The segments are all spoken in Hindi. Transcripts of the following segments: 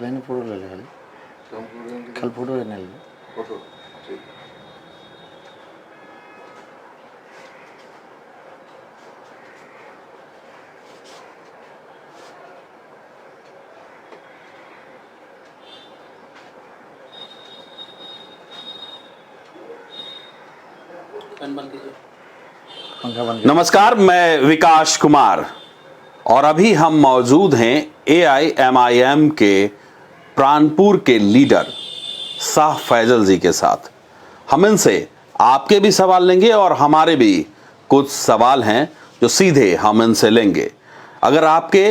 लाइन फोटो ले ले कल फोटो लेने ले फोटो ठीक पंखा बंद नमस्कार, मैं विकास कुमार और अभी हम मौजूद हैं AIMIM के प्राणपुर के लीडर शाह फैजल जी के साथ। हम इनसे आपके भी सवाल लेंगे और हमारे भी कुछ सवाल हैं जो सीधे हम इनसे लेंगे। अगर आपके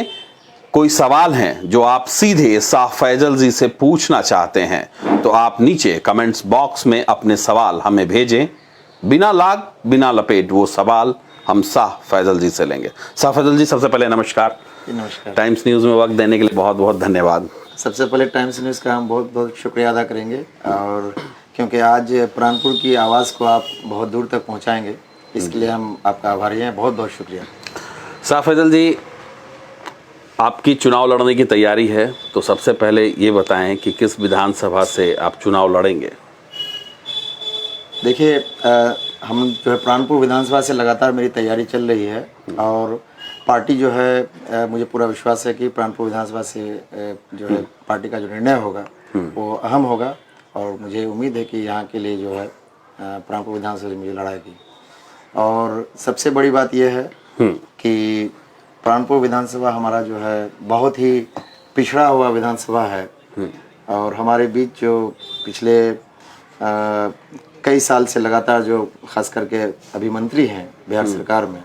कोई सवाल हैं जो आप सीधे शाह फैजल जी से पूछना चाहते हैं तो आप नीचे कमेंट्स बॉक्स में अपने सवाल हमें भेजें। बिना लाग बिना लपेट वो सवाल हम शाह फैजल जी से लेंगे। शाह फैजल जी, सबसे पहले नमस्कार। नमस्कार। टाइम्स न्यूज़ में वक्त देने के लिए बहुत बहुत धन्यवाद। सबसे पहले टाइम्स न्यूज़ का हम बहुत बहुत शुक्रिया अदा करेंगे, और क्योंकि आज प्राणपुर की आवाज़ को आप बहुत दूर तक पहुंचाएंगे, इसके लिए हम आपका आभारी हैं। बहुत बहुत शुक्रिया। शाह फैजल जी, आपकी चुनाव लड़ने की तैयारी है, तो सबसे पहले ये बताएं कि किस विधानसभा से आप चुनाव लड़ेंगे। देखिए, हम जो है प्राणपुर विधानसभा से लगातार मेरी तैयारी चल रही है, और पार्टी जो है मुझे पूरा विश्वास है कि प्राणपुर विधानसभा से जो है पार्टी का जो निर्णय होगा वो अहम होगा, और मुझे उम्मीद है कि यहाँ के लिए जो है प्राणपुर विधानसभा से मुझे लड़ाई की। और सबसे बड़ी बात यह है कि प्राणपुर विधानसभा हमारा जो है बहुत ही पिछड़ा हुआ विधानसभा है, और हमारे बीच जो पिछले कई साल से लगातार जो खास करके अभी मंत्री हैं बिहार सरकार में,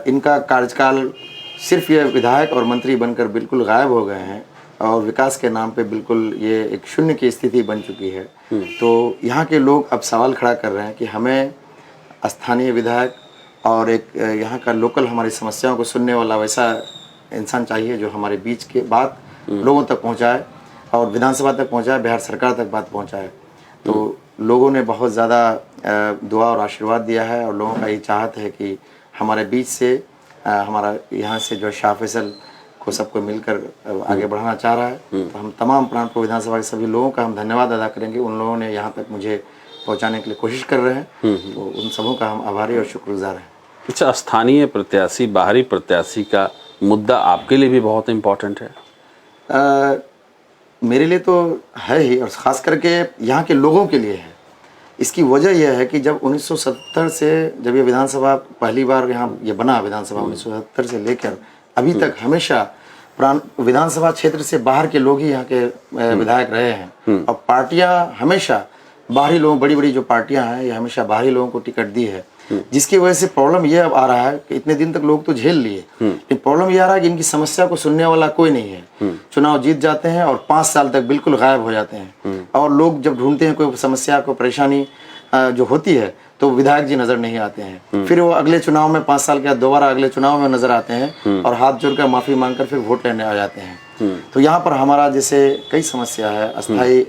इनका कार्यकाल सिर्फ ये विधायक और मंत्री बनकर बिल्कुल गायब हो गए हैं, और विकास के नाम पे बिल्कुल ये एक शून्य की स्थिति बन चुकी है। तो यहाँ के लोग अब सवाल खड़ा कर रहे हैं कि हमें स्थानीय विधायक और एक यहाँ का लोकल हमारी समस्याओं को सुनने वाला वैसा इंसान चाहिए जो हमारे बीच के बात लोगों तक पहुँचाए और विधानसभा तक पहुँचाए, बिहार सरकार तक बात पहुँचाए। तो लोगों ने बहुत ज़्यादा दुआ और आशीर्वाद दिया है, और लोगों का ये चाहत है कि हमारे बीच से हमारा यहाँ से जो शाह फैसल को सबको मिलकर आगे बढ़ाना चाह रहा है। तो हम तमाम प्राणपुर विधानसभा के सभी लोगों का हम धन्यवाद अदा करेंगे। उन लोगों ने यहाँ तक मुझे पहुँचाने के लिए कोशिश कर रहे हैं, तो उन सबों का हम आभारी और शुक्रगुजार हैं। अच्छा, स्थानीय प्रत्याशी, बाहरी प्रत्याशी का मुद्दा आपके लिए भी बहुत इम्पोर्टेंट है। मेरे लिए तो है ही, और ख़ास करके यहाँ के लोगों के लिए है। इसकी वजह यह है कि जब 1970 से जब ये विधानसभा पहली बार यहाँ ये बना, विधानसभा 1970 से लेकर अभी तक हमेशा विधानसभा क्षेत्र से बाहर के लोग ही यहाँ के विधायक रहे हैं, और पार्टियाँ हमेशा बाहरी लोगों, बड़ी बड़ी जो पार्टियाँ हैं ये हमेशा बाहरी लोगों को टिकट दी है, जिसकी वजह से प्रॉब्लम ये अब आ रहा है कि इतने दिन तक लोग तो झेल लिए, लेकिन प्रॉब्लम ये आ रहा है कि इनकी समस्या को सुनने वाला कोई नहीं है। चुनाव जीत जाते हैं और 5 साल तक बिल्कुल गायब हो जाते हैं, और लोग जब ढूंढते हैं कोई समस्या को, परेशानी जो होती है, तो विधायक जी नजर नहीं आते हैं। फिर वो अगले चुनाव में 5 साल के बाद दोबारा अगले चुनाव में नजर आते हैं, और हाथ जोड़कर माफी मांगकर फिर वोट लेने आ जाते हैं। तो यहाँ पर हमारा जैसे कई समस्या है, अस्थायी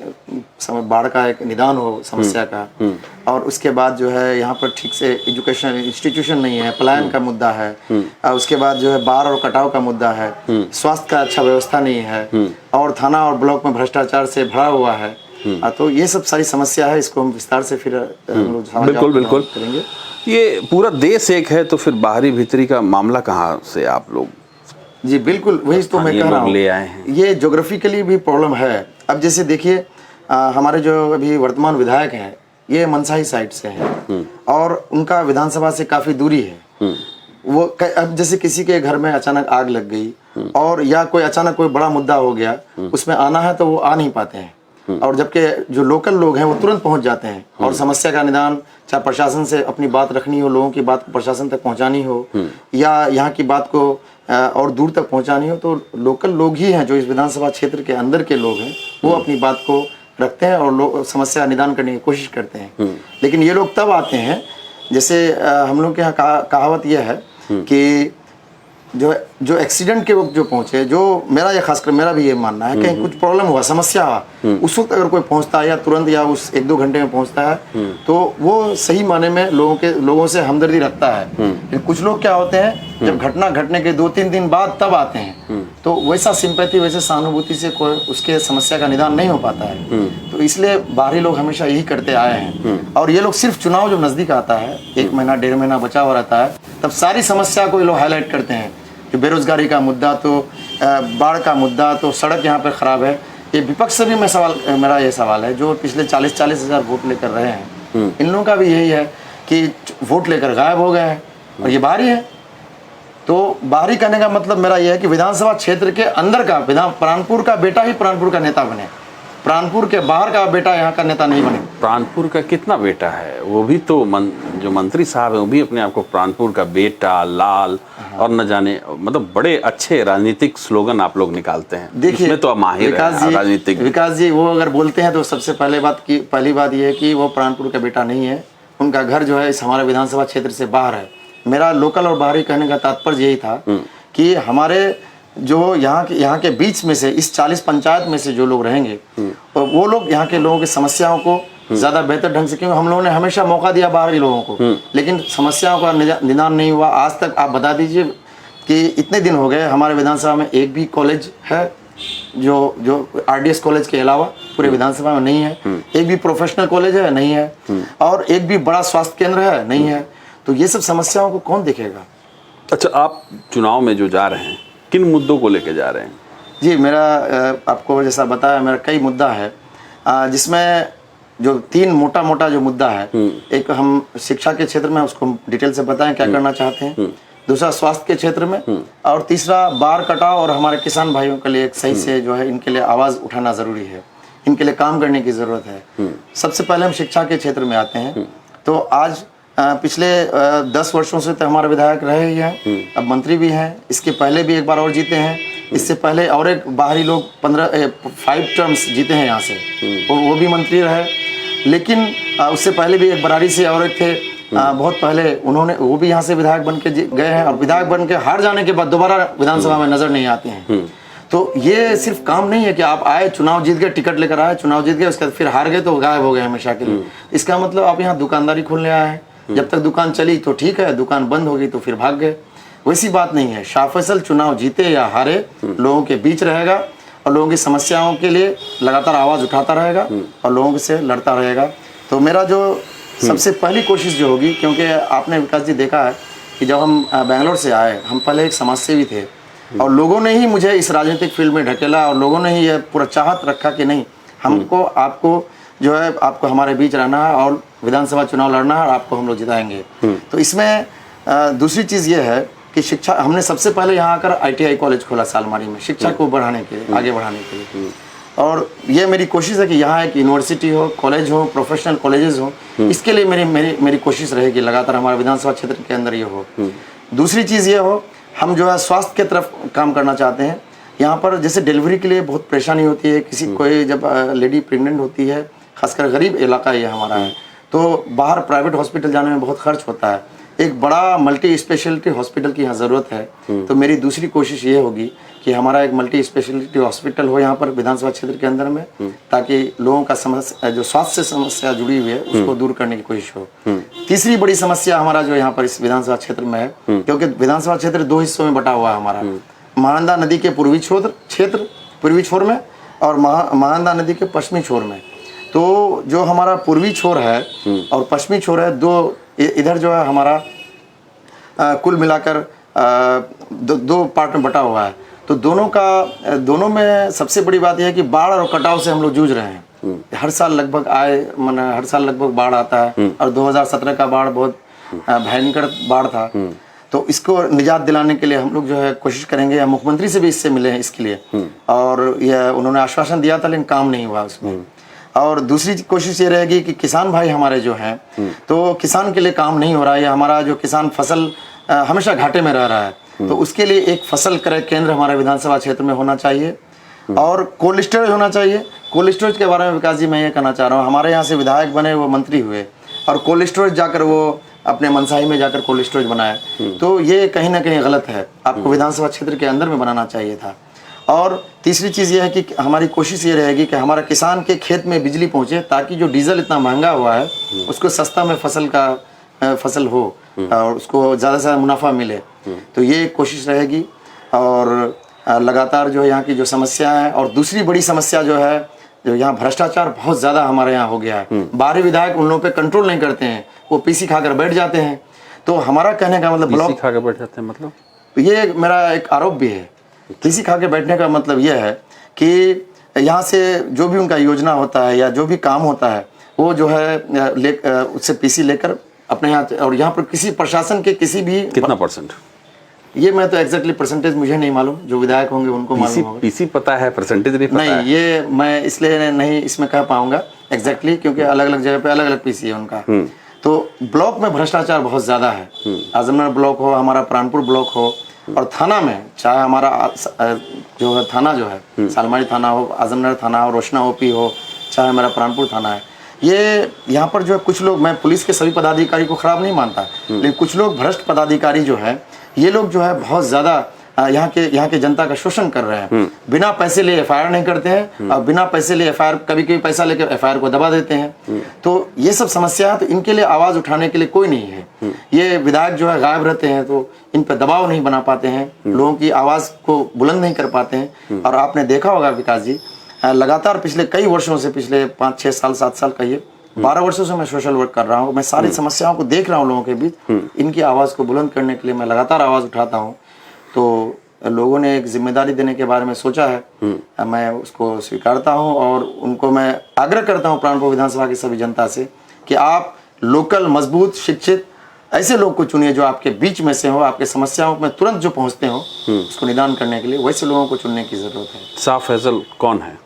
बाढ़ का एक निदान हो समस्या का, और उसके बाद जो है यहाँ पर ठीक से एजुकेशन इंस्टीट्यूशन नहीं है, पलायन का मुद्दा है, उसके बाद जो है बाढ़ और कटाव का मुद्दा है, स्वास्थ्य का अच्छा व्यवस्था नहीं है, और थाना और ब्लॉक में भ्रष्टाचार से भरा हुआ है। तो ये सब सारी समस्या है, इसको हम विस्तार से फिर हम लोग बिल्कुल करेंगे। ये पूरा देश एक है, तो फिर बाहरी भीतरी का मामला कहाँ से आप लोग? जी बिल्कुल, वही तो मैं कह रहा हूँ, ले आए हैं। ये ज्योग्राफिकली भी प्रॉब्लम है। अब जैसे देखिए, हमारे जो अभी वर्तमान विधायक हैं ये मनसाही साइड से हैं, और उनका विधानसभा से काफ़ी दूरी है। वो अब जैसे किसी के घर में अचानक आग लग गई, और या कोई अचानक कोई बड़ा मुद्दा हो गया, उसमें आना है तो वो आ नहीं पाते हैं, और जबकि जो लोकल लोग हैं वो तुरंत पहुंच जाते हैं, और समस्या का निदान, चाहे प्रशासन से अपनी बात रखनी हो, लोगों की बात को प्रशासन तक पहुंचानी हो, या यहाँ की बात को और दूर तक पहुंचानी हो, तो लोकल लोग ही हैं जो इस विधानसभा क्षेत्र के अंदर के लोग हैं, वो अपनी बात को रखते हैं और समस्या निदान करने की कोशिश करते हैं। लेकिन ये लोग तब आते हैं, जैसे हम लोग के यहाँ कहावत यह है कि जो जो एक्सीडेंट के वक्त जो पहुंचे, जो मेरा ये खासकर मेरा भी ये मानना है कहीं कुछ प्रॉब्लम हुआ, समस्या हुआ, उस वक्त अगर कोई पहुंचता है या तुरंत या उस 1-2 घंटे में पहुंचता है तो वो सही माने में लोगों से हमदर्दी रखता है। लेकिन कुछ लोग क्या होते हैं, जब घटना घटने के 2-3 दिन बाद तब आते हैं, तो वैसा सिंपैथी, वैसे सहानुभूति से कोई उसके समस्या का निदान नहीं हो पाता है। तो इसलिए बाहरी लोग हमेशा यही करते आए हैं। और ये लोग सिर्फ चुनाव जो नजदीक आता है, 1 महीना 1.5 महीना बचा हुआ रहता है, तब सारी समस्या को ये लोग हाईलाइट करते हैं। जो बेरोजगारी का मुद्दा, तो बाढ़ का मुद्दा, तो सड़क यहाँ पे खराब है। ये विपक्ष से भी मेरा ये सवाल है, जो पिछले 40 हज़ार वोट लेकर रहे हैं, इन लोगों का भी यही है कि वोट लेकर गायब हो गए हैं और ये बाहरी है। तो बाहरी करने का मतलब मेरा ये है कि विधानसभा क्षेत्र के अंदर का प्राणपुर का बेटा ही प्राणपुर का नेता बने, प्राणपुर के बाहर का बेटा यहाँ का नेता नहीं बने। प्राणपुर का कितना बेटा है? वो भी तो जो मंत्री साहब है वो भी अपने आप को प्राणपुर का बेटा, लाल और न जाने, मतलब बड़े अच्छे राजनीतिक स्लोगन आप लोग निकालते हैं। देखिए तो माहिर राजनीतिक विकास जी वो अगर बोलते हैं तो सबसे पहली बात ये है कि वो प्राणपुर का बेटा नहीं है। उनका घर जो है इस हमारे विधानसभा क्षेत्र से बाहर है। मेरा लोकल और बाहरी कहने का तात्पर्य यही था कि हमारे जो यहाँ के बीच में से इस 40 पंचायत में से जो लोग रहेंगे, तो वो लोग यहाँ के लोगों की समस्याओं को ज्यादा बेहतर ढंग से, क्योंकि हम लोगों ने हमेशा मौका दिया बाहरी लोगों को, लेकिन समस्याओं का निदान नहीं हुआ आज तक। आप बता दीजिए कि इतने दिन हो गए हमारे विधानसभा में एक भी कॉलेज है जो RDS कॉलेज के अलावा पूरे विधानसभा में नहीं है। एक भी प्रोफेशनल कॉलेज है, नहीं है। और एक भी बड़ा स्वास्थ्य केंद्र है, नहीं है। तो ये सब समस्याओं को कौन देखेगा? अच्छा, आप चुनाव में जो जा रहे हैं, किन मुद्दों को लेके जा रहे हैं? जी, मेरा आपको जैसा बताया, मेरा कई मुद्दा है, जिसमें जो 3 मोटा जो मुद्दा है, एक हम शिक्षा के क्षेत्र में उसको डिटेल से बताएं क्या करना चाहते हैं, दूसरा स्वास्थ्य के क्षेत्र में, और तीसरा बाढ़ कटाव और हमारे किसान भाइयों के लिए एक सही से जो है इनके लिए आवाज़ उठाना ज़रूरी है, इनके लिए काम करने की ज़रूरत है। सबसे पहले हम शिक्षा के क्षेत्र में आते हैं। तो आज पिछले 10 वर्षों से तो हमारे विधायक रहे ही हैं, अब मंत्री भी हैं, इसके पहले भी एक बार और जीते हैं, इससे पहले और एक बाहरी लोग 5 टर्म्स जीते हैं यहाँ से, वो भी मंत्री रहे। लेकिन उससे पहले भी एक बरारी से और एक थे, बहुत पहले, वो भी यहाँ से विधायक बन के गए हैं, और विधायक बन के हार जाने के बाद दोबारा विधानसभा में नजर नहीं आते हैं। तो ये सिर्फ काम नहीं है कि आप आए, चुनाव जीत गए, टिकट लेकर आए, चुनाव जीत गए, उसके बाद फिर हार गए तो गायब हो गए हमेशा के लिए। इसका मतलब आप यहाँ दुकानदारी खोलने आए हैं, जब तक दुकान चली तो ठीक है, दुकान बंद हो गई तो फिर भाग गए। वैसी बात नहीं है। शाह फैसल चुनाव जीते या हारे लोगों के बीच रहेगा और लोगों की समस्याओं के लिए लगातार आवाज़ उठाता रहेगा और लोगों से लड़ता रहेगा। तो मेरा जो सबसे पहली कोशिश जो होगी, क्योंकि आपने विकास जी देखा है कि जब हम बेंगलोर से आए, हम पहले एक समाजसेवी थे और लोगों ने ही मुझे इस राजनीतिक फील्ड में ढकेला और लोगों ने ही ये पूरा चाहत रखा कि नहीं, हमको आपको जो है आपको हमारे बीच रहना है और विधानसभा चुनाव लड़ना है और आपको हम लोग जिताएंगे। तो इसमें दूसरी चीज़ ये है कि शिक्षा, हमने सबसे पहले यहाँ आकर ITI कॉलेज खोला सालमारी में, शिक्षा को बढ़ाने के लिए, आगे बढ़ाने के लिए। और ये मेरी कोशिश है कि यहाँ एक यूनिवर्सिटी हो, कॉलेज हो, प्रोफेशनल कॉलेजेस हो, इसके लिए मेरी कोशिश रहेगी लगातार हमारे विधानसभा क्षेत्र के अंदर ये हो। दूसरी चीज़ ये हो, हम जो है स्वास्थ्य के तरफ काम करना चाहते हैं। यहाँ पर जैसे डिलीवरी के लिए बहुत परेशानी होती है, कोई जब लेडी प्रेग्नेंट होती है, खासकर गरीब इलाका ये हमारा है, तो बाहर प्राइवेट हॉस्पिटल जाने में बहुत खर्च होता है। एक बड़ा मल्टी स्पेशलिटी हॉस्पिटल की यहाँ ज़रूरत है। तो मेरी दूसरी कोशिश ये होगी कि हमारा एक मल्टी स्पेशलिटी हॉस्पिटल हो यहाँ पर विधानसभा क्षेत्र के अंदर में, ताकि लोगों का समस्या, जो स्वास्थ्य से समस्या जुड़ी हुई है, उसको दूर करने की कोशिश हो। तीसरी बड़ी समस्या हमारा जो यहाँ पर इस विधानसभा क्षेत्र में है, क्योंकि विधानसभा क्षेत्र 2 हिस्सों में बटा हुआ है हमारा, महानंदा नदी के पूर्वी छोर में और महानंदा नदी के पश्चिमी छोर में। तो जो हमारा पूर्वी छोर है और पश्चिमी छोर है, इधर जो है हमारा कुल मिलाकर दो पार्ट में बटा हुआ है। तो दोनों में सबसे बड़ी बात यह है कि बाढ़ और कटाव से हम लोग जूझ रहे हैं। हर साल लगभग बाढ़ आता है, और 2017 का बाढ़ बहुत भयंकर बाढ़ था। तो इसको निजात दिलाने के लिए हम लोग जो है कोशिश करेंगे, या मुख्यमंत्री से भी इससे मिले हैं इसके लिए, और यह उन्होंने आश्वासन दिया था लेकिन काम नहीं हुआ उसमें। और दूसरी कोशिश ये रहेगी कि किसान भाई हमारे जो हैं, तो किसान के लिए काम नहीं हो रहा है, हमारा जो किसान फसल हमेशा घाटे में रह रहा है, तो उसके लिए एक फसल क्रय केंद्र हमारे विधानसभा क्षेत्र में होना चाहिए, और कोल्ड स्टोरेज होना चाहिए। कोल्ड स्टोरेज के बारे में विकास जी मैं ये कहना चाह रहा हूँ, हमारे यहाँ से विधायक बने, वो मंत्री हुए, और कोल्ड स्टोरेज जाकर वो अपने मनसाही में जाकर कोल्ड स्टोरेज बनाया, तो ये कहीं ना कहीं गलत है। आपको विधानसभा क्षेत्र के अंदर में बनाना चाहिए था। और तीसरी चीज़ ये है कि हमारी कोशिश ये रहेगी कि हमारा किसान के खेत में बिजली पहुंचे, ताकि जो डीजल इतना महंगा हुआ है उसको सस्ता में फसल हो और उसको ज़्यादा से ज़्यादा मुनाफा मिले। तो ये कोशिश रहेगी। और लगातार जो है यहाँ की जो समस्या है, और दूसरी बड़ी समस्या जो है, जो यहाँ भ्रष्टाचार बहुत ज़्यादा हमारे यहाँ हो गया है। बाहरी विधायक उन लोगों पे कंट्रोल नहीं करते हैं, वो पीसी खाकर बैठ जाते हैं। तो हमारा कहने का मतलब ब्लॉक खा के बैठ जाते हैं, मतलब ये मेरा एक आरोप भी है। पीसी खा के बैठने का मतलब ये है कि यहाँ से जो भी उनका योजना होता है या जो भी काम होता है, वो जो है उससे पीसी लेकर अपने यहाँ, और यहाँ पर किसी प्रशासन के किसी भी कितना परसेंट, ये मैं तो एग्जैक्टली परसेंटेज मुझे नहीं मालूम, जो विधायक होंगे उनको मालूम होगा। पीसी पता है, परसेंटेज नहीं पता है। ये मैं इसलिए नहीं इसमें कह पाऊंगा एग्जैक्टली, क्योंकि अलग अलग जगह पे अलग अलग पीसी है उनका। तो ब्लॉक में भ्रष्टाचार बहुत ज्यादा है। आजमनगर ब्लॉक हो, हमारा प्राणपुर ब्लॉक हो, और थाना में चाहे हमारा जो है थाना जो है सालमारी थाना हो, आजमनगर थाना हो, रोशना ओपी हो, चाहे हमारा प्राणपुर थाना है, ये यहाँ पर जो है कुछ लोग, मैं पुलिस के सभी पदाधिकारी को खराब नहीं मानता, लेकिन कुछ लोग भ्रष्ट पदाधिकारी जो है, ये लोग जो है बहुत ज़्यादा यहाँ के जनता का शोषण कर रहे हैं। बिना पैसे लिए एफआईआर नहीं करते हैं, और बिना पैसे लिए एफआईआर, कभी कभी पैसा लेकर एफआईआर को दबा देते हैं। तो ये सब समस्या है, तो इनके लिए आवाज़ उठाने के लिए कोई नहीं है। ये विधायक जो है गायब रहते हैं, तो इन पर दबाव नहीं बना पाते हैं, लोगों की आवाज़ को बुलंद नहीं कर पाते हैं। और आपने देखा होगा विकास जी, लगातार पिछले कई वर्षों से, पिछले 5, 6 साल, 7 साल कहिए, 12 वर्षों से मैं सोशल वर्क कर रहा हूँ। मैं सारी समस्याओं को देख रहा हूँ लोगों के बीच। इनकी आवाज़ को बुलंद करने के लिए मैं लगातार आवाज़ उठाता हूँ। तो लोगों ने एक जिम्मेदारी देने के बारे में सोचा है, मैं उसको स्वीकारता हूँ, और उनको मैं आग्रह करता हूँ प्राणपुर विधानसभा की सभी जनता से कि आप लोकल, मजबूत, शिक्षित ऐसे लोग को चुनिए जो आपके बीच में से हो, आपके समस्याओं में तुरंत जो पहुँचते हो उसको निदान करने के लिए, वैसे लोगों को चुनने की ज़रूरत है। शाह फैसल कौन है?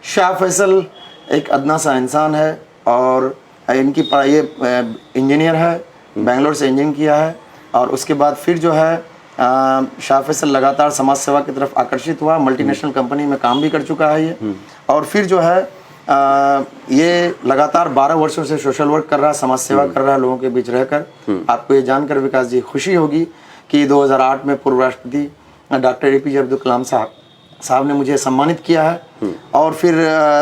शाह फैसल एक अदना सा इंसान है, और इनकी पढ़ाई इंजीनियर है, बेंगलोर से इंजीनियरिंग किया है। और उसके बाद फिर जो है शाह फैसल लगातार समाज सेवा की तरफ आकर्षित हुआ, मल्टीनेशनल कंपनी में काम भी कर चुका है ये। और फिर जो है ये लगातार 12 वर्षों से सोशल वर्क कर रहा है, समाज सेवा कर रहा है लोगों के बीच रहकर। आपको ये जानकर विकास जी खुशी होगी कि 2008 में पूर्व राष्ट्रपति डॉक्टर APJ अब्दुल कलाम साहब ने मुझे सम्मानित किया है। और फिर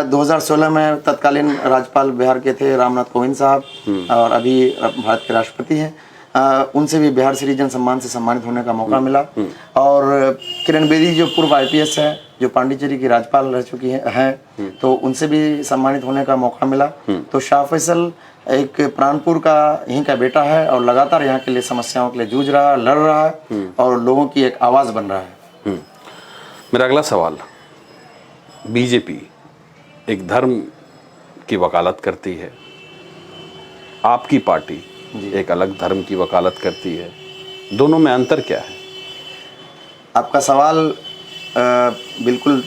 2016 में तत्कालीन राज्यपाल बिहार के थे रामनाथ कोविंद साहब, और अभी भारत के राष्ट्रपति हैं, उनसे भी बिहार श्री जन सम्मान से सम्मानित होने का मौका मिला। और किरण बेदी जो पूर्व IPS है, जो पांडिचेरी की राज्यपाल रह चुकी हैं, तो उनसे भी सम्मानित होने का मौका मिला। तो शाह फैसल एक प्राणपुर का यहीं का बेटा है, और लगातार यहाँ के लिए समस्याओं के लिए जूझ रहा है, लड़ रहा है, और लोगों की एक आवाज़ बन रहा है। मेरा अगला सवाल, बीजेपी एक धर्म की वकालत करती है, आपकी पार्टी एक अलग धर्म की वकालत करती है, दोनों में अंतर क्या है? आपका सवाल बिल्कुल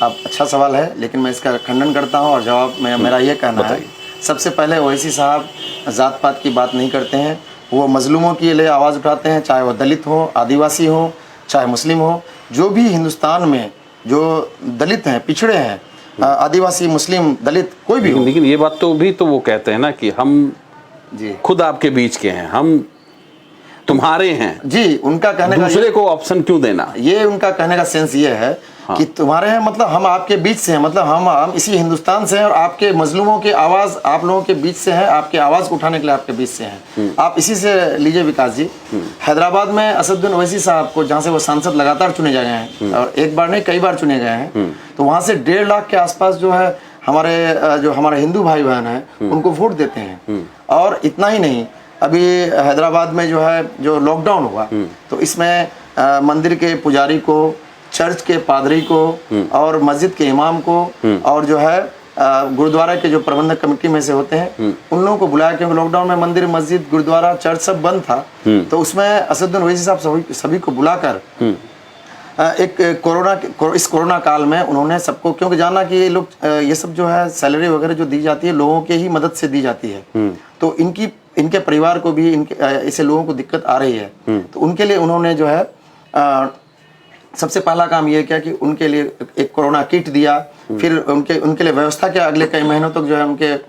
अच्छा सवाल है, लेकिन मैं इसका खंडन करता हूं, और जवाब में मेरा ये कहना है, सबसे पहले ओवैसी साहब जात पात की बात नहीं करते हैं, वो मजलूमों के लिए आवाज़ उठाते हैं, चाहे वो दलित हो, आदिवासी हो, चाहे मुस्लिम हो। जो भी हिंदुस्तान में जो दलित हैं, पिछड़े हैं, आदिवासी, मुस्लिम, दलित, कोई भी हो। लेकिन ये बात तो भी तो वो कहते हैं ना कि हम जी खुद आपके बीच के हैं, हम तुम्हारे हैं जी। उनका कहने का दूसरे को ऑप्शन क्यों देना, ये उनका कहने का सेंस ये है कि तुम्हारे हैं मतलब हम आपके बीच से हैं, मतलब हम इसी हिंदुस्तान से हैं, और आपके मजलूमों की आवाज़ आप लोगों के बीच से है, आपकी आवाज़ को उठाने के लिए आपके बीच से हैं। आप इसी से लीजिए विकास जी, हैदराबाद में असदुद्दीन ओवैसी साहब को, जहाँ से वो सांसद लगातार चुने जा गए हैं, और एक बार नहीं कई बार चुने गए हैं, तो वहाँ से 1.5 लाख के आसपास जो है हमारे हिंदू भाई बहन हैं उनको वोट देते हैं। और इतना ही नहीं, अभी हैदराबाद में जो है जो लॉकडाउन हुआ, तो इसमें मंदिर के पुजारी को, चर्च के पादरी को, और मस्जिद के इमाम को, और जो है गुरुद्वारा के जो प्रबंधक कमेटी में से होते हैं, उन लोगों को बुलाया, क्योंकि लॉकडाउन में मंदिर, मस्जिद, गुरुद्वारा, चर्च सब बंद था। तो उसमें असदुद्दीन ओवैसी साहब सभी को बुलाकर एक इस कोरोना काल में उन्होंने सबको, क्योंकि जाना कि ये लोग ये सब जो है सैलरी वगैरह जो दी जाती है लोगों के ही मदद से दी जाती है, तो इनके परिवार को भी ऐसे लोगों को दिक्कत आ रही है, तो उनके लिए उन्होंने जो है सबसे पहला काम ये किया कि उनके लिए एक कोरोना किट दिया, फिर उनके लिए व्यवस्था किया अगले कई महीनों तक जो है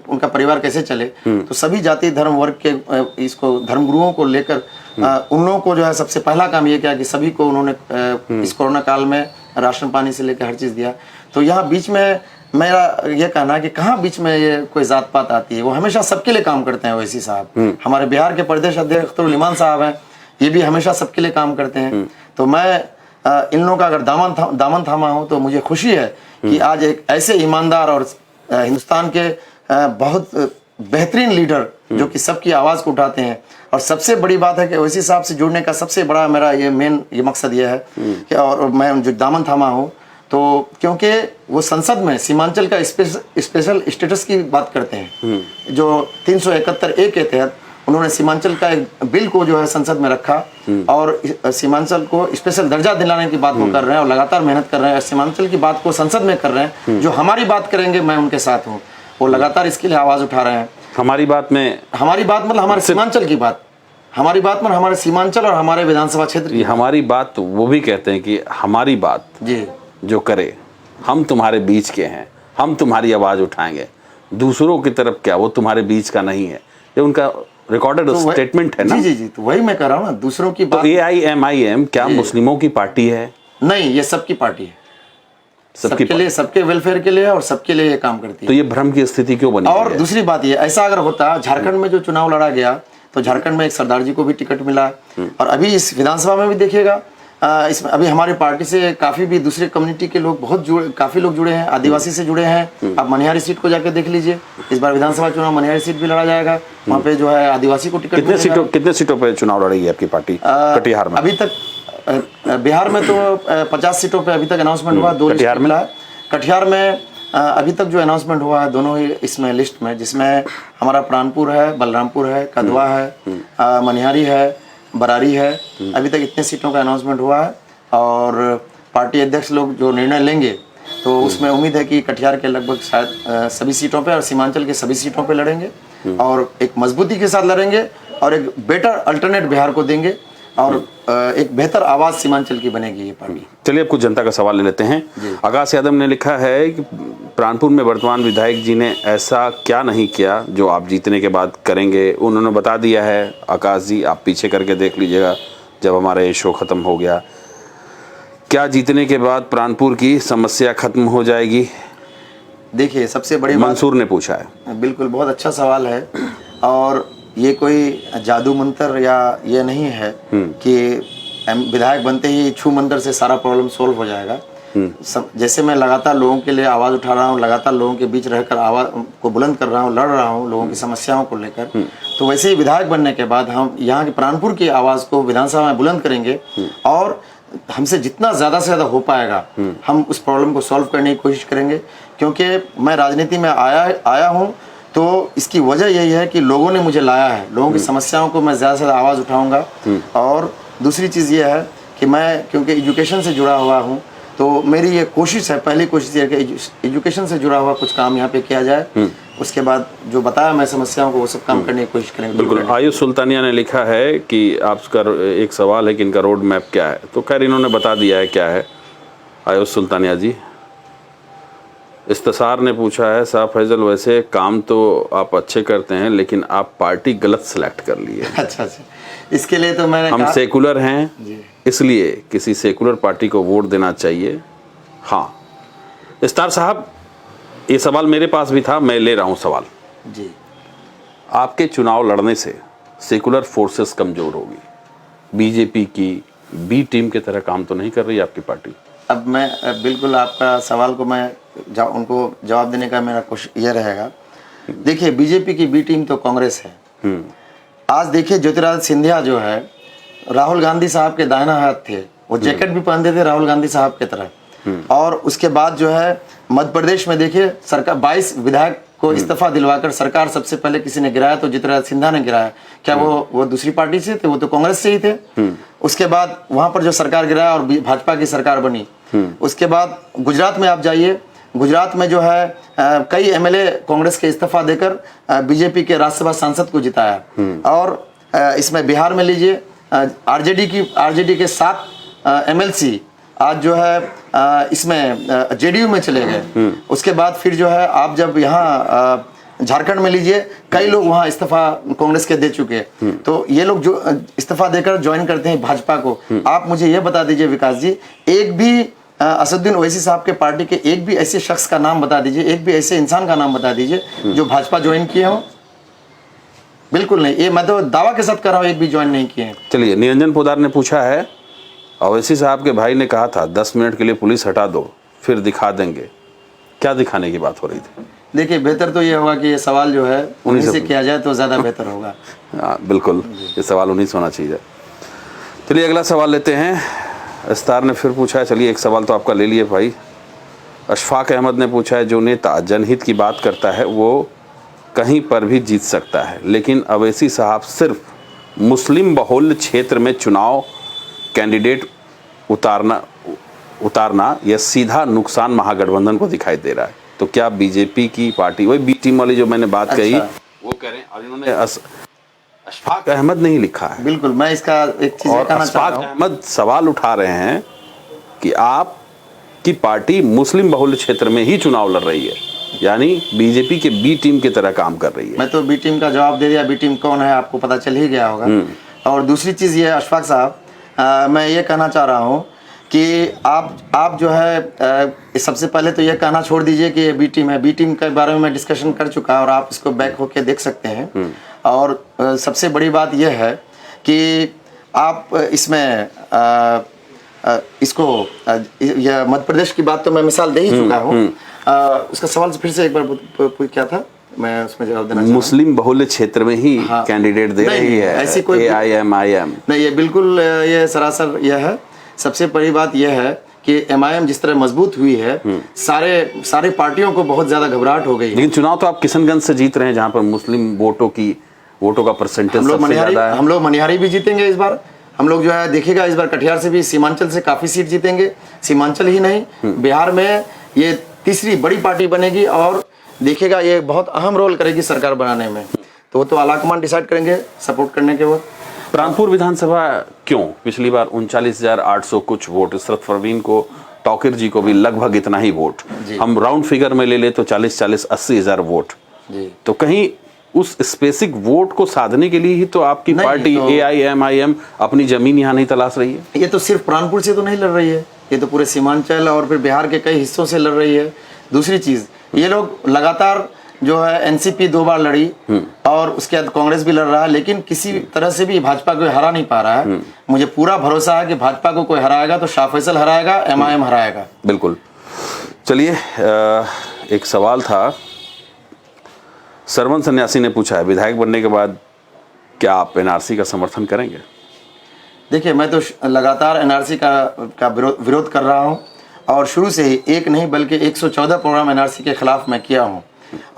उनका परिवार कैसे चले। तो सभी जाति धर्म वर्ग के इसको धर्मगुरुओं को लेकर उन लोगों को जो है सबसे पहला काम ये किया कि सभी को उन्होंने इस कोरोना काल में राशन पानी से लेकर हर चीज़ दिया। तो यहाँ बीच में मेरा ये कहना है कि कहाँ बीच में ये कोई जात पात आती है। वो हमेशा सबके लिए काम करते हैं ओवैसी साहब। हमारे बिहार के प्रदेश अध्यक्ष अख्तरुल इमान साहब हैं, ये भी हमेशा सबके लिए काम करते हैं। तो मैं इन लोगों का अगर दामन थामा हूँ तो मुझे खुशी है कि आज एक ऐसे ईमानदार और हिंदुस्तान के बहुत बेहतरीन लीडर जो कि सबकी आवाज़ को उठाते हैं। और सबसे बड़ी बात है कि ओवैसी साहब से जुड़ने का सबसे बड़ा मेरा ये मकसद ये है कि और मैं जो दामन थामा हूँ तो क्योंकि वो संसद में सीमांचल का स्पेशल स्टेटस की बात करते हैं। जो 371A के तहत उन्होंने सीमांचल का एक बिल को जो है संसद में रखा और सीमांचल को स्पेशल दर्जा दिलाने की बात वो कर रहे हैं और लगातार मेहनत कर रहे हैं। सीमांचल की बात को संसद में कर रहे हैं। जो हमारी बात करेंगे मैं उनके साथ हूँ, वो लगातार इसके लिए आवाज़ उठा रहे हैं। हमारी बात मतलब हमारे सीमांचल की बात, हमारी बात मतलब हमारे सीमांचल और हमारे विधानसभा क्षेत्र की। हमारी बात तो वो भी कहते हैं कि हमारी बात जी जो करे, हम तुम्हारे बीच के हैं, हम तुम्हारी आवाज़ उठाएंगे। दूसरों की तरफ क्या, वो तुम्हारे बीच का नहीं है। ये उनका रिकॉर्डेड स्टेटमेंट है ना। जी, तो वही मैं कह रहा हूँ ना, दूसरों की बात। तो AIMIM क्या मुस्लिमों की पार्टी है? नहीं, ये सबकी पार्टी है, सबके लिए, सबके वेलफेयर के लिए और सबके लिए ये काम करती है। तो ये भ्रम की स्थिति क्यों बनी? और दूसरी बात ये, ऐसा अगर होता, झारखंड में जो चुनाव लड़ा गया तो झारखंड में एक सरदार जी को भी टिकट मिला और अभी इस विधानसभा में भी देखिएगा इसमें अभी हमारी पार्टी से काफी भी दूसरे कम्युनिटी के लोग काफी लोग जुड़े हैं, आदिवासी से जुड़े हैं। आप मनिहारी सीट को जाकर देख लीजिए, इस बार विधानसभा चुनाव मनिहारी सीट भी लड़ा जाएगा। वहाँ पे जो है आदिवासी को टिकट कितने सीटों पे चुनाव लड़ेगी आपकी पार्टी कटिहार में? अभी तक बिहार में तो 50 सीटों पे अभी तक अनाउंसमेंट हुआ, 2 लिस्ट मिला है। कटिहार में अभी तक जो अनाउंसमेंट हुआ है दोनों ही इसमें लिस्ट में, जिसमें हमारा प्राणपुर है, बलरामपुर है, कदवा है, मनिहारी है, बरारी है। अभी तक इतने सीटों का अनाउंसमेंट हुआ है और पार्टी अध्यक्ष लोग जो निर्णय लेंगे तो उसमें उम्मीद है कि कटिहार के लगभग शायद सभी सीटों पे और सीमांचल के सभी सीटों पे लड़ेंगे और एक मजबूती के साथ लड़ेंगे और एक बेटर अल्टरनेट बिहार को देंगे और एक बेहतर आवाज सीमांचल की बनेगी ये पार्टी। चलिए अब कुछ जनता का सवाल ले लेते हैं। आकाश यादव ने लिखा है कि प्राणपुर में वर्तमान विधायक जी ने ऐसा क्या नहीं किया जो आप जीतने के बाद करेंगे। उन्होंने बता दिया है, आकाश जी आप पीछे करके देख लीजिएगा जब हमारा ये शो खत्म हो गया। क्या जीतने के बाद प्राणपुर की समस्या खत्म हो जाएगी? देखिए सबसे बड़ी मंसूर ने पूछा है। बिल्कुल, बहुत अच्छा सवाल है और ये कोई जादू मंत्र या ये नहीं है कि विधायक बनते ही छू मंत्र से सारा प्रॉब्लम सोल्व हो जाएगा। जैसे मैं लगातार लोगों के लिए आवाज़ उठा रहा हूँ, लगातार लोगों के बीच रहकर आवाज़ को बुलंद कर रहा हूँ, लड़ रहा हूँ लोगों की समस्याओं को लेकर, तो वैसे ही विधायक बनने के बाद हम यहाँ की प्राणपुर की आवाज़ को विधानसभा में बुलंद करेंगे और हमसे जितना ज़्यादा से ज़्यादा हो पाएगा हम उस प्रॉब्लम को सॉल्व करने की कोशिश करेंगे। क्योंकि मैं राजनीति में आया हूँ तो इसकी वजह यही है कि लोगों ने मुझे लाया है, लोगों की समस्याओं को मैं ज़्यादा से ज़्यादा आवाज़ उठाऊंगा। और दूसरी चीज़ ये है कि मैं क्योंकि एजुकेशन से जुड़ा हुआ हूँ तो मेरी ये कोशिश है, पहली कोशिश ये है कि एजुकेशन से जुड़ा हुआ कुछ काम यहाँ पे किया जाए। उसके बाद जो बताया मैं समस्याओं को वो सब काम करने की कोशिश करेंगे। बिल्कुल। आयुष सुल्तानिया ने लिखा है कि आपका एक सवाल है कि इनका रोड मैप क्या है, तो खैर इन्होंने बता दिया है क्या है। आयुष सुल्तानिया जी। इस्तिसार ने पूछा है, साहब फैजल वैसे काम तो आप अच्छे करते हैं लेकिन आप पार्टी गलत सिलेक्ट कर लिए। अच्छा, इसके लिए तो मैंने हम सेकुलर हैं इसलिए किसी सेकुलर पार्टी को वोट देना चाहिए। हाँ इस्तार साहब, ये सवाल मेरे पास भी था, मैं ले रहा हूँ सवाल जी। आपके चुनाव लड़ने से सेकुलर फोर्सेस कमजोर होगी, बीजेपी की बी टीम की तरह काम तो नहीं कर रही आपकी पार्टी? अब मैं बिल्कुल आपका सवाल को मैं उनको जवाब देने का मेरा कोशिश ये रहेगा। देखिए बीजेपी की बी टीम तो कांग्रेस है। आज देखिए ज्योतिरादित्य सिंधिया जो है राहुल गांधी साहब के दाहिना हाथ थे, वो जैकेट भी पहनते थे राहुल गांधी साहब की तरह। और उसके बाद जो है मध्य प्रदेश में देखिए सरकार 22 विधायक को इस्तीफा दिलवाकर सरकार सबसे पहले किसी ने गिराया तो ज्योतिरादित्य सिंधिया ने गिराया। क्या वो दूसरी पार्टी से थे? वो तो कांग्रेस से ही थे। उसके बाद वहां पर जो सरकार गिराया और भाजपा की सरकार बनी। उसके बाद गुजरात में आप जाइए, गुजरात में जो है कई एमएलए कांग्रेस के इस्तीफा देकर बीजेपी के राज्यसभा सांसद को जिताया। और इसमें बिहार में लीजिए आरजेडी के 7 एमएलसी आज जो है इसमें जेडीयू में चले गए। उसके बाद फिर जो है आप जब यहाँ झारखंड में लीजिए, कई लोग वहाँ इस्तीफा कांग्रेस के दे चुके हैं, तो ये लोग जो इस्तीफा देकर ज्वाइन करते हैं भाजपा को। आप मुझे ये बता दीजिए विकास जी, एक भी असदुद्दीन ओवैसी साहब के पार्टी के एक भी ऐसे शख्स का नाम बता दीजिए, एक भी ऐसे इंसान का नाम बता दीजिए जो भाजपा ज्वाइन किए हो। बिल्कुल नहीं, ये मैं तो दावा के साथ कर रहा हूँ, एक भी ज्वाइन नहीं किए। चलिए, निरंजन पोदार ने पूछा है, ओवैसी साहब के भाई ने कहा था 10 मिनट के लिए पुलिस हटा दो फिर दिखा देंगे, क्या दिखाने की बात हो रही थी? देखिए, बेहतर तो ये होगा कि ये सवाल जो है उन्हीं से किया जाए तो ज़्यादा बेहतर होगा। हाँ बिल्कुल, ये सवाल उन्हीं से होना चाहिए। चलिए अगला सवाल लेते हैं। अस्तार ने फिर पूछा है, चलिए एक सवाल तो आपका ले लिए भाई। अशफाक अहमद ने पूछा है, जो नेता जनहित की बात करता है वो कहीं पर भी जीत सकता है, लेकिन अवैसी साहब सिर्फ मुस्लिम बहुल क्षेत्र में चुनाव कैंडिडेट उतारना यह सीधा नुकसान महागठबंधन को दिखाई दे रहा है। तो क्या बीजेपी की पार्टी, वही बी टीम वाली जो मैंने बात कही, वो करें? और इन्होंने अशफाक अहमद नहीं लिखा है। बिल्कुल, मैं इसका एक चीज और कहना चाहता अशफाक अहमद सवाल उठा रहे हैं कि आपकी पार्टी मुस्लिम बहुल क्षेत्र में ही चुनाव लड़ रही है, यानी बीजेपी के बी टीम की तरह काम कर रही है। मैं तो बी टीम का जवाब दे दिया, बी टीम कौन है आपको पता चल ही गया होगा। और दूसरी चीज ये अशफाक साहब, मैं ये कहना चाह रहा हूँ कि आप जो है सबसे पहले तो ये कहना छोड़ दीजिए कि ये बी टीम है। बी टीम के बारे में मैं डिस्कशन कर चुका और आप इसको बैक होके देख सकते हैं। और सबसे बड़ी बात यह है कि आप इसमें इसको यह मध्य प्रदेश की बात तो मैं मिसाल दे ही चुका हूँ। उसका सवाल फिर से एक बार क्या था, मैं उसमें जवाब देना। मुस्लिम बहुल्य क्षेत्र में ही कैंडिडेट दे रही है ऐसी कोई AIMIM नहीं, ये बिल्कुल ये सरासर यह है। सबसे बड़ी बात यह है कि MIM जिस तरह मजबूत हुई है, सारे पार्टियों को बहुत ज्यादा घबराहट हो गई है। लेकिन चुनाव तो आप किशनगंज से जीत रहे हैं, जहां पर मुस्लिम वोटों का परसेंटेज सबसे ज्यादा है। हम लोग मनिहारी भी जीतेंगे इस बार। हम लोग जो है देखिएगा इस बार कटिहार से भी, सीमांचल से काफी सीट जीतेंगे। सीमांचल ही नहीं, बिहार में ये तीसरी बड़ी पार्टी बनेगी और देखिएगा ये बहुत अहम रोल करेगी सरकार बनाने में। तो वो तो आलाकमान डिसाइड करेंगे सपोर्ट करने के वक्त। प्राणपुर विधानसभा क्यों पिछली बार 39,800 कुछ वोट, इसरत परवीन को, टॉकिर जी को भी लगभग इतना ही वोट, हम राउंड फिगर में ले ले तो 40-80 हज़ार वोट जी। तो कहीं उस स्पेसिफिक वोट को साधने के लिए ही तो आपकी पार्टी तो AIMIM अपनी जमीन यहाँ नहीं तलाश रही है। ये तो सिर्फ प्राणपुर से तो नहीं लड़ रही है, ये तो पूरे सीमांचल और फिर बिहार के कई हिस्सों से लड़ रही है। दूसरी चीज, ये लोग लगातार जो है NCP 2 बार लड़ी और उसके बाद कांग्रेस भी लड़ रहा है, लेकिन किसी तरह से भी भाजपा को हरा नहीं पा रहा है। मुझे पूरा भरोसा है कि भाजपा को कोई हराएगा तो शाह फैसल हराएगा, MIM हराएगा। बिल्कुल। चलिए एक सवाल था, सरवन सन्यासी ने पूछा है, विधायक बनने के बाद क्या आप NRC का समर्थन करेंगे? देखिए, मैं तो लगातार NRC का विरोध कर रहा हूँ और शुरू से ही एक नहीं बल्कि 114 प्रोग्राम NRC के खिलाफ मैं किया हूँ।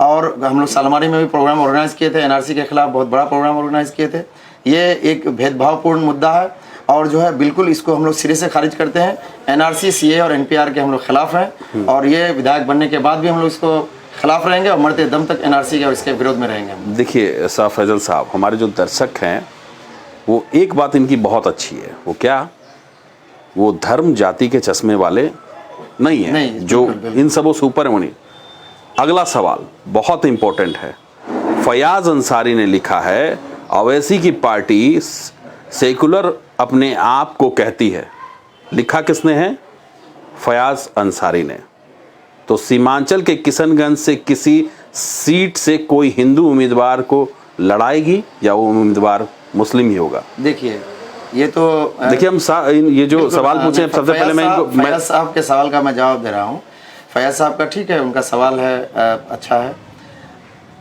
और हम लोग सालमारी में भी प्रोग्राम ऑर्गेनाइज किए थे, NRC के खिलाफ बहुत बड़ा प्रोग्राम ऑर्गेनाइज किए थे। ये एक भेदभावपूर्ण मुद्दा है और जो है बिल्कुल इसको हम लोग सिरे से खारिज करते हैं। NRC, CA और NPR के हम लोग खिलाफ हैं और ये विधायक बनने के बाद भी हम लोग इसको खिलाफ रहेंगे और मरते दम तक NRC के और इसके विरोध में रहेंगे। देखिए शाह फैजल साहब, हमारे जो दर्शक हैं वो एक बात इनकी बहुत अच्छी है, वो क्या, वो धर्म जाति के चश्मे वाले नहीं है, जो इन सबों से ऊपर है वो नहीं। अगला सवाल बहुत इंपॉर्टेंट है। फयाज अंसारी ने लिखा है, अवैसी की पार्टी सेकुलर अपने आप को कहती है। लिखा किसने है? फयाज अंसारी ने। तो सीमांचल के किशनगंज से किसी सीट से कोई हिंदू उम्मीदवार को लड़ाएगी या वो उम्मीदवार मुस्लिम ही होगा? देखिए, ये तो देखिए हम ये जो सवाल पूछे, सबसे पहले मैं फयाज साहब के सवाल का मैं जवाब दे रहा हूँ। फयाज साहब का ठीक है, उनका सवाल है, अच्छा है।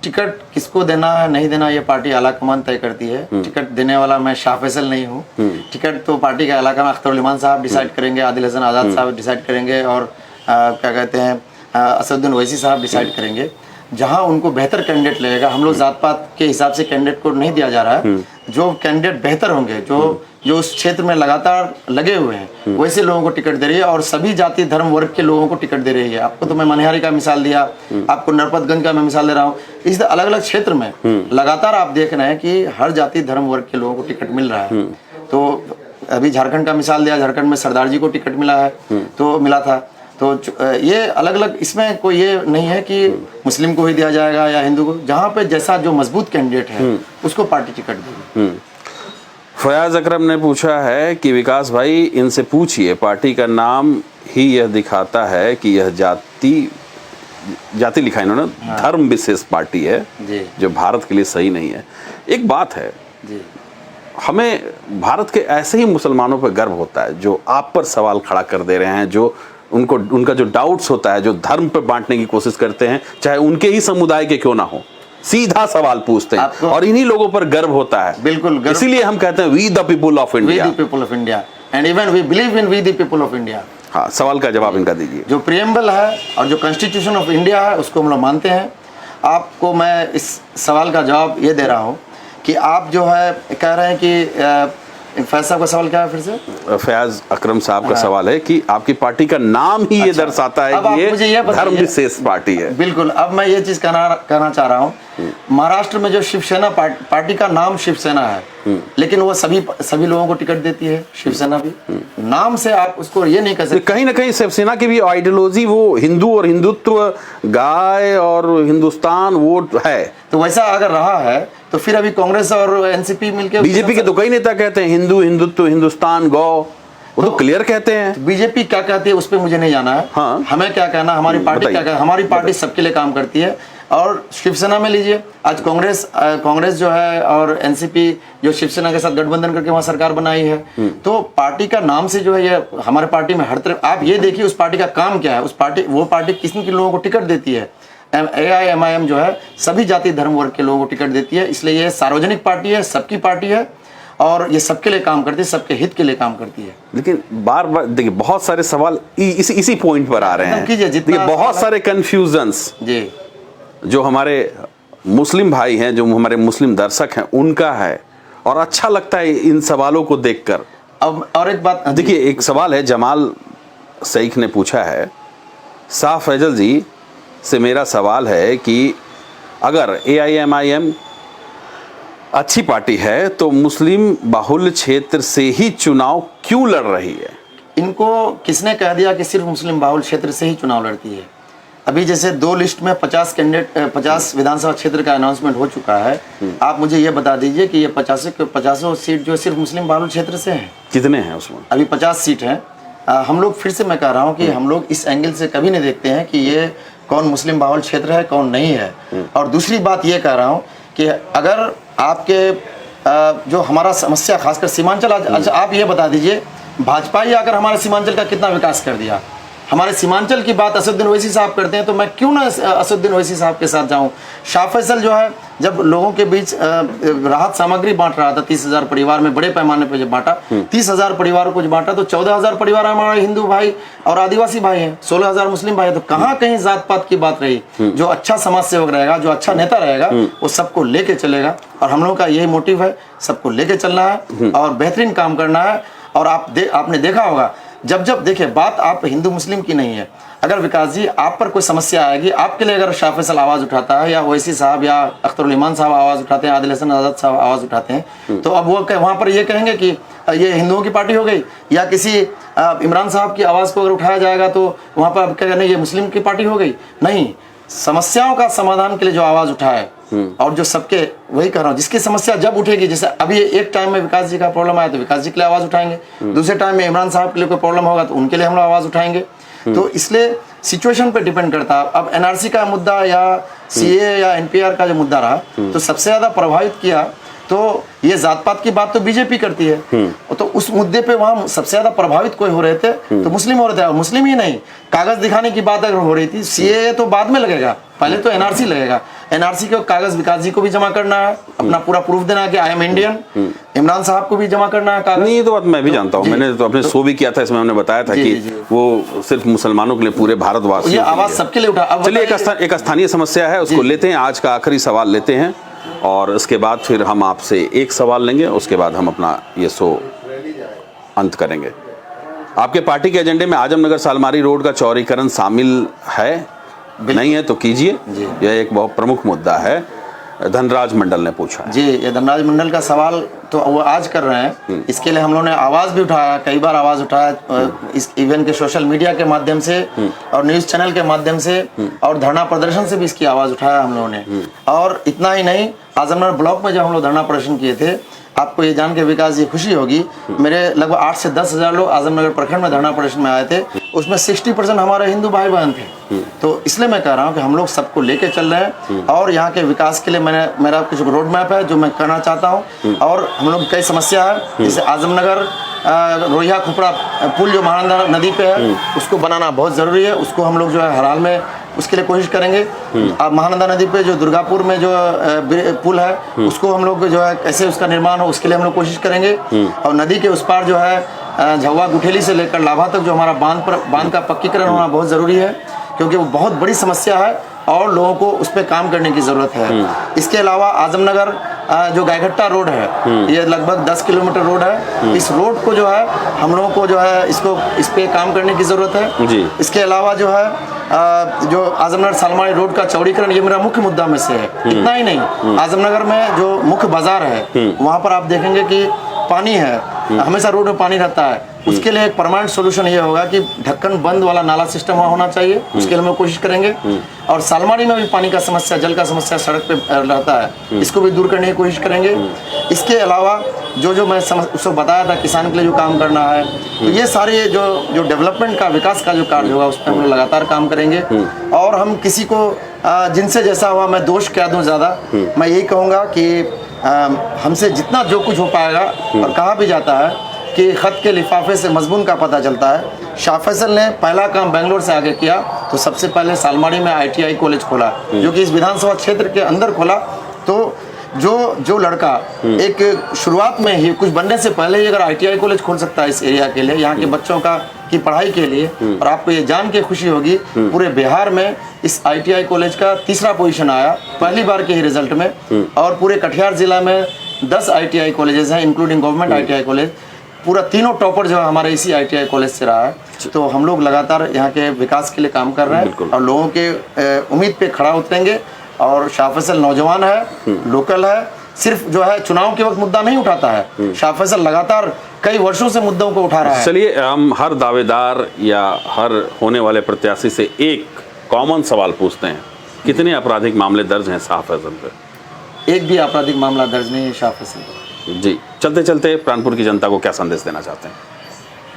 टिकट किसको देना है नहीं देना ये पार्टी आलाकमान तय करती है। टिकट देने वाला मैं शाह फैसल नहीं हूँ। टिकट तो पार्टी का आलाकमान अख्तर उल इमान साहब डिसाइड करेंगे, आदिल हसन आज़ाद साहब डिसाइड करेंगे और क्या कहते हैं असदुद्दीन ओवैसी साहब डिसाइड करेंगे। जहां उनको बेहतर कैंडिडेट लगेगा, हम लोग जात पात के हिसाब से कैंडिडेट को नहीं दिया जा रहा है। जो कैंडिडेट बेहतर होंगे, जो उस क्षेत्र में लगातार लगे हुए हैं, वैसे लोगों को टिकट दे रही है और सभी जाति धर्म वर्ग के लोगों को टिकट दे रही है। आपको तो मैं मनिहारी का मिसाल दिया, आपको नरपतगंज का मैं मिसाल दे रहा हूँ। इस अलग अलग क्षेत्र में लगातार आप देख रहे हैं कि हर जाति धर्म वर्ग के लोगों को टिकट मिल रहा है। तो अभी झारखंड का मिसाल दिया, झारखंड में सरदार जी को टिकट मिला है, तो मिला था। तो ये अलग अलग, इसमें कोई ये नहीं है कि मुस्लिम को ही दिया जाएगा या हिंदू को, जहाँ पे जैसा जो मजबूत कैंडिडेट है उसको पार्टी टिकट देगी। फयाज अकरम ने पूछा है कि विकास भाई इनसे पूछिए, पार्टी का नाम ही यह दिखाता है कि यह जाति लिखा इन्होंने, धर्म विशेष पार्टी है जी। जो भारत के लिए सही नहीं है। एक बात है जी, हमें भारत के ऐसे ही मुसलमानों पर गर्व होता है जो आप पर सवाल खड़ा कर दे रहे हैं, जो उनका जो डाउट्स होता है, जो धर्म पर बांटने की कोशिश करते हैं, चाहे उनके ही समुदाय के क्यों ना हो, सीधा सवाल पूछते हैं और इन्हीं लोगों पर गर्व होता है। बिल्कुल, इसीलिए हम कहते हैं we the people of India, we the people of India and even we believe in we the people of India. हाँ, सवाल का जवाब इनका दीजिए। जो प्रियम्बल है और जो कॉन्स्टिट्यूशन ऑफ इंडिया है उसको हम लोग मानते हैं। आपको मैं इस सवाल का जवाब ये दे रहा हूँ कि आप जो है कह रहे हैं कि फैज साहब का सवाल क्या है फिर से? फयाज अकरम साहब का सवाल है कि आपकी पार्टी का नाम ही ये दर्शाता है कि ये धर्म विशेष पार्टी है। बिल्कुल, अब मैं ये चीज कहना चाह रहा हूँ, महाराष्ट्र में जो शिवसेना पार्टी का नाम शिवसेना है, लेकिन वो सभी लोगों को टिकट देती है, शिवसेना भी। नाम से आप उसको ये नहीं कह सकते। कहीं ना कहीं शिवसेना की भी आइडियोलॉजी वो हिंदू और हिंदुत्व, गाय और हिंदुस्तान वो है। तो वैसा अगर रहा है तो फिर अभी कांग्रेस और एनसीपी मिलकर, बीजेपी के तो कई नेता कहते हैं हिंदू, हिंदुत्व, हिंदुस्तान, गौ, वो तो क्लियर कहते हैं। बीजेपी क्या कहती है उस पर मुझे नहीं जाना है। हाँ। हमें क्या कहना, हमारी पार्टी क्या कहना, हमारी पार्टी सबके लिए काम करती है। और शिवसेना में लीजिए, आज कांग्रेस जो है और एनसीपी जो शिवसेना के साथ गठबंधन करके वहां सरकार बनाई है, तो पार्टी का नाम से जो है ये हमारे पार्टी में हर तरफ, आप ये देखिए उस पार्टी का काम क्या है। वो पार्टी किन किन लोगों को टिकट देती है? AIMIM जो है सभी जाति धर्म वर्ग के लोगों को टिकट देती है, इसलिए ये सार्वजनिक पार्टी है, सबकी पार्टी है और ये सबके लिए काम करती है, सबके हित के लिए काम करती है। लेकिन बार बार देखिए बहुत सारे सवाल इसी पॉइंट पर आ रहे हैं। कीजिए बहुत सारे कंफ्यूजन्स जी जो हमारे मुस्लिम भाई हैं, जो हमारे मुस्लिम दर्शक हैं, उनका है और अच्छा लगता है इन सवालों को देखकर। अब और एक बात देखिए, एक सवाल है जमाल शेख ने पूछा है, शाह फैजल जी से मेरा सवाल है कि अगर AIMIM अच्छी पार्टी है तो मुस्लिम बाहुल्य क्षेत्र से ही चुनाव क्यों लड़ रही है? इनको किसने कह दिया कि सिर्फ मुस्लिम बाहुल्य क्षेत्र से ही चुनाव लड़ती है? अभी जैसे 2 लिस्ट में 50 कैंडिडेट, 50 विधानसभा क्षेत्र का अनाउंसमेंट हो चुका है। आप मुझे ये बता दीजिए कि ये 50 सीट जो सिर्फ मुस्लिम बाहुल्य क्षेत्र से हैं। कितने हैं उसमें? अभी 50 सीट हैं। हम लोग फिर से मैं कह रहा हूँ कि हम लोग इस एंगल से कभी नहीं देखते हैं कि ये कौन मुस्लिम बाहुल्य क्षेत्र है कौन नहीं है। और दूसरी बात ये कह रहा हूँ कि अगर आपके जो हमारा समस्या खासकर सीमांचल, अच्छा आप ये बता दीजिए भाजपा ही आकर हमारे सीमांचल का कितना विकास कर दिया? हमारे सीमांचल की बात असदुद्दीन ओवैसी साहब करते हैं, तो मैं क्यों ना असदुद्दीन ओवैसी साहब के साथ जाऊं? शाह फैसल जो है जब लोगों के बीच राहत सामग्री बांट रहा था, 30,000 परिवार में बड़े पैमाने पर जब बांटा, 30,000 परिवारों को बांटा, तो 14,000 परिवार हमारे हिंदू भाई और आदिवासी भाई हैं, 16,000 मुस्लिम भाई हैं। तो कहाँ कहीं जात पात की बात रही? जो अच्छा समाज सेवक रहेगा, जो अच्छा नेता रहेगा, वो सबको लेके चलेगा। और हम लोगों का यही मोटिव है, सबको लेके चलना है और बेहतरीन काम करना है। और आपने देखा होगा, जब देखिए बात आप हिंदू मुस्लिम की नहीं है। अगर विकास जी आप पर कोई समस्या आएगी, आपके लिए अगर शाह फैसल आवाज उठाता है या ओवैसी साहब या अख्तरुल इमान साहब आवाज उठाते हैं, आदिल हसन आजाद साहब आवाज उठाते हैं, तो अब वो वहां पर ये कहेंगे कि ये हिंदुओं की पार्टी हो गई, या किसी इमरान साहब की आवाज को अगर उठाया जाएगा तो वहां पर अब कहेंगे नहीं ये मुस्लिम की पार्टी हो गई। नहीं, समस्याओं का समाधान के लिए जो आवाज उठाए और जो सबके, वही कह रहा हूँ, जिसकी समस्या जब उठेगी, जैसे अभी एक टाइम में विकास जी का प्रॉब्लम आया तो विकास जी के लिए आवाज उठाएंगे, दूसरे टाइम में इमरान साहब के लिए कोई प्रॉब्लम होगा तो उनके लिए हम लोग आवाज उठाएंगे। तो इसलिए सिचुएशन पे डिपेंड करता है। अब NRC का मुद्दा या CA या NPR का जो मुद्दा रहा, तो सबसे ज्यादा प्रभावित किया तो ये जात पात की बात तो बीजेपी करती है, तो उस मुद्दे पे वहां सबसे ज्यादा प्रभावित कोई हो रहे थे तो मुस्लिम हो रहे थे। मुस्लिम ही नहीं, कागज दिखाने की बात अगर हो रही थी, CAA तो बाद में लगेगा, पहले तो NRC लगेगा। NRC के कागज विकास जी को भी जमा करना है, अपना पूरा प्रूफ देना है कि आई एम इंडियन। इमरान साहब को भी जमा करना है कागज। नहीं, ये तो बात मैं भी जानता हूँ, मैंने तो अपने शो भी किया था, इसमें हमने बताया था कि वो सिर्फ मुसलमानों के लिए, पूरे भारतवासियों, ये आवाज सबके लिए उठा। चलिए एक स्थानीय समस्या है, उसको लेते हैं, आज का आखिरी सवाल लेते हैं और उसके बाद फिर हम आपसे एक सवाल लेंगे, उसके बाद हम अपना ये शो अंत करेंगे। आपके पार्टी के एजेंडे में आजमनगर सालमारी रोड का चौड़ीकरण शामिल है? नहीं है तो कीजिए, यह एक बहुत प्रमुख मुद्दा है। धनराज मंडल ने पूछा है। जी, ये धनराज मंडल का सवाल तो वो आज कर रहे हैं। इसके लिए हम लोगों ने आवाज़ भी उठाया, कई बार आवाज़ उठाया, इस इवेंट के सोशल मीडिया के माध्यम से और न्यूज़ चैनल के माध्यम से और धरना प्रदर्शन से भी इसकी आवाज़ उठाया हम लोगों ने। और इतना ही नहीं, आजमनगर ब्लॉक में जब हम लोग धरना प्रदर्शन किए थे, आपको ये जान के विकास ये खुशी होगी, मेरे लगभग 8 से 10 हज़ार लोग आजमनगर प्रखंड में धरना प्रदर्शन में आए थे। उसमें 60% हमारे हिंदू भाई बहन थे। तो इसलिए मैं कह रहा हूँ कि हम लोग सबको लेके चल रहे हैं और यहाँ के विकास के लिए मेरा कुछ रोड मैप है जो मैं करना चाहता हूँ। और हम लोग कई समस्या है, जैसे आजमनगर रोहिया खुपड़ा पुल जो महानंदा नदी पे है, उसको बनाना बहुत ज़रूरी है। उसको हम लोग जो है हर हाल में उसके लिए कोशिश करेंगे। अब महानंदा नदी पे जो दुर्गापुर में जो पुल है, उसको हम लोग जो है कैसे उसका निर्माण हो, उसके लिए हम लोग कोशिश करेंगे। और नदी के उस पार जो है झव्वा गुठेली से लेकर लाभा तक जो हमारा बांध का पक्कीकरण होना बहुत ज़रूरी है, क्योंकि वो बहुत बड़ी समस्या है और लोगों को उस पर काम करने की ज़रूरत है। इसके अलावा आजमनगर जो गायघट्टा रोड है, ये लगभग 10 किलोमीटर रोड है। इस रोड को जो है हम लोगों को जो है इस पे काम करने की ज़रूरत है जी। इसके अलावा जो है जो आजमनगर सालमाड़ी रोड का चौड़ीकरण, ये मेरा मुख्य मुद्दा में से है। इतना ही नहीं, आजमनगर में जो मुख्य बाजार है वहाँ पर आप देखेंगे कि पानी है, हमेशा रोड में पानी रहता है। उसके लिए एक परमानेंट सोल्यूशन ये होगा कि ढक्कन बंद वाला नाला सिस्टम वहाँ होना चाहिए। उसके लिए हम लोग कोशिश करेंगे। और सालमाड़ी में भी पानी का समस्या, जल का समस्या सड़क पे रहता है, इसको भी दूर करने की कोशिश करेंगे। इसके अलावा जो मैं उसको बताया था किसान के लिए जो काम करना है, तो ये सारे जो डेवलपमेंट का, विकास का जो कार्य होगा, उस पर हम लोग लगातार काम करेंगे। और हम किसी को जिनसे जैसा हुआ, मैं दोष क्या दूँ ज़्यादा, मैं यही कहूँगा कि हमसे जितना जो कुछ हो पाएगा। और कहा भी जाता है कि खत के लिफाफे से मजमून का पता चलता है। शाह फैसल ने पहला काम बेंगलोर से आगे किया, तो सबसे पहले सालमाड़ी में ITI कॉलेज खोला, जो कि इस विधानसभा क्षेत्र के अंदर खोला। तो जो लड़का एक शुरुआत में ही कुछ बनने से पहले ही अगर ITI कॉलेज खोल सकता है इस एरिया के लिए, यहाँ के बच्चों की पढ़ाई के लिए, और आपको ये जान के खुशी होगी पूरे बिहार में इस ITI कॉलेज का 3रा पोजीशन आया पहली बार के ही रिजल्ट में। और पूरे कटिहार जिला में 10 ITI कॉलेजेस हैं, इंक्लूडिंग गवर्नमेंट ITI कॉलेज। पूरा तीनों टॉपर जो है हमारे इसी ITI कॉलेज से रहा है। तो हम लोग लगातार यहाँ के विकास के लिए काम कर रहे हैं और लोगों के उम्मीद पे खड़ा उतरेंगे। और शाह फैसल नौजवान है, लोकल है, सिर्फ जो है चुनाव के वक्त मुद्दा नहीं उठाता है। शाह फैसल लगातार कई वर्षों से मुद्दों को उठा रहा है। चलिए, हम हर दावेदार या हर होने वाले प्रत्याशी से एक कॉमन सवाल पूछते हैं, कितने आपराधिक मामले दर्ज हैं शाह फैसल पे? एक भी आपराधिक मामला दर्ज नहीं है शाह फैसल पर। जी, चलते चलते प्राणपुर की जनता को क्या संदेश देना चाहते हैं?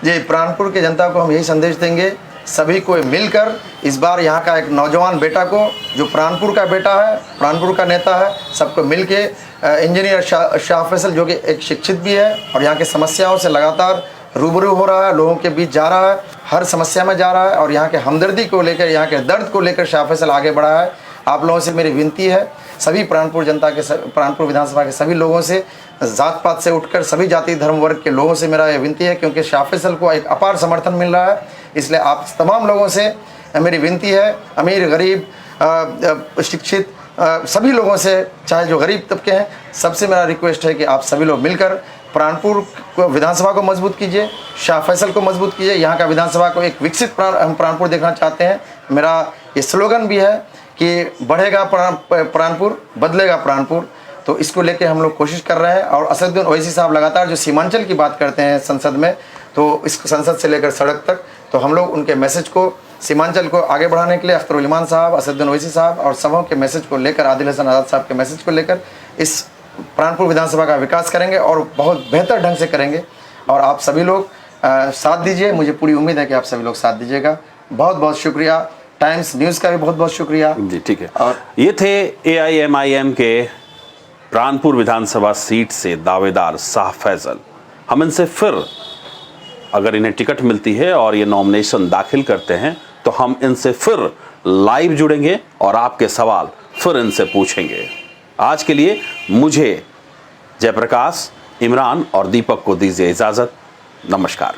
जी, प्राणपुर की जनता को हम यही संदेश देंगे, सभी को मिलकर इस बार यहाँ का एक नौजवान बेटा को, जो प्राणपुर का बेटा है, प्राणपुर का नेता है, सबको मिल के इंजीनियर शाह फैसल, जो कि एक शिक्षित भी है और यहाँ की समस्याओं से लगातार रूबरू हो रहा है, लोगों के बीच जा रहा है, हर समस्या में जा रहा है और यहाँ के हमदर्दी को लेकर, यहाँ के दर्द को लेकर शाह फैसल आगे बढ़ा है। आप लोगों से मेरी विनती है, सभी प्राणपुर जनता के, प्राणपुर विधानसभा के सभी लोगों से, जात पात से उठकर सभी जाति धर्म वर्ग के लोगों से मेरा यह विनती है, क्योंकि शाह फैसल को एक अपार समर्थन मिल रहा है। इसलिए आप तमाम लोगों से मेरी विनती है, अमीर गरीब शिक्षित सभी लोगों से, चाहे जो गरीब तबके हैं, सबसे मेरा रिक्वेस्ट है कि आप सभी लोग मिलकर प्राणपुर विधानसभा को मजबूत कीजिए, शाह फैसल को मजबूत कीजिए। यहाँ का विधानसभा को एक विकसित हम प्राणपुर देखना चाहते हैं। मेरा ये स्लोगन भी है कि बढ़ेगा प्राणपुर, बदलेगा प्राणपुर। तो इसको लेके हम लोग कोशिश कर रहे हैं। और असदुद्दीन ओवैसी साहब लगातार जो सीमांचल की बात करते हैं संसद में, तो इस संसद से लेकर सड़क तक, तो हम लोग उनके मैसेज को, सीमांचल को आगे बढ़ाने के लिए अख्तरुल इमान साहब, असदुद्दीन ओवैसी साहब और सबों के मैसेज को लेकर, आदिल हसन आज़ाद साहब के मैसेज को लेकर इस प्राणपुर विधानसभा का विकास करेंगे और बहुत बेहतर ढंग से करेंगे। और आप सभी लोग साथ दीजिए, मुझे पूरी उम्मीद है कि आप सभी लोग साथ दीजिएगा। बहुत बहुत शुक्रिया, टाइम्स न्यूज़ का भी बहुत बहुत शुक्रिया जी। ठीक है, और ये थे AIMIM के प्राणपुर विधानसभा सीट से दावेदार शाह फैसल। हम इनसे फिर, अगर इन्हें टिकट मिलती है और ये नॉमिनेशन दाखिल करते हैं, तो हम इनसे फिर लाइव जुड़ेंगे और आपके सवाल फिर इनसे पूछेंगे। आज के लिए मुझे, जयप्रकाश, इमरान और दीपक को दीजिए इजाज़त। नमस्कार।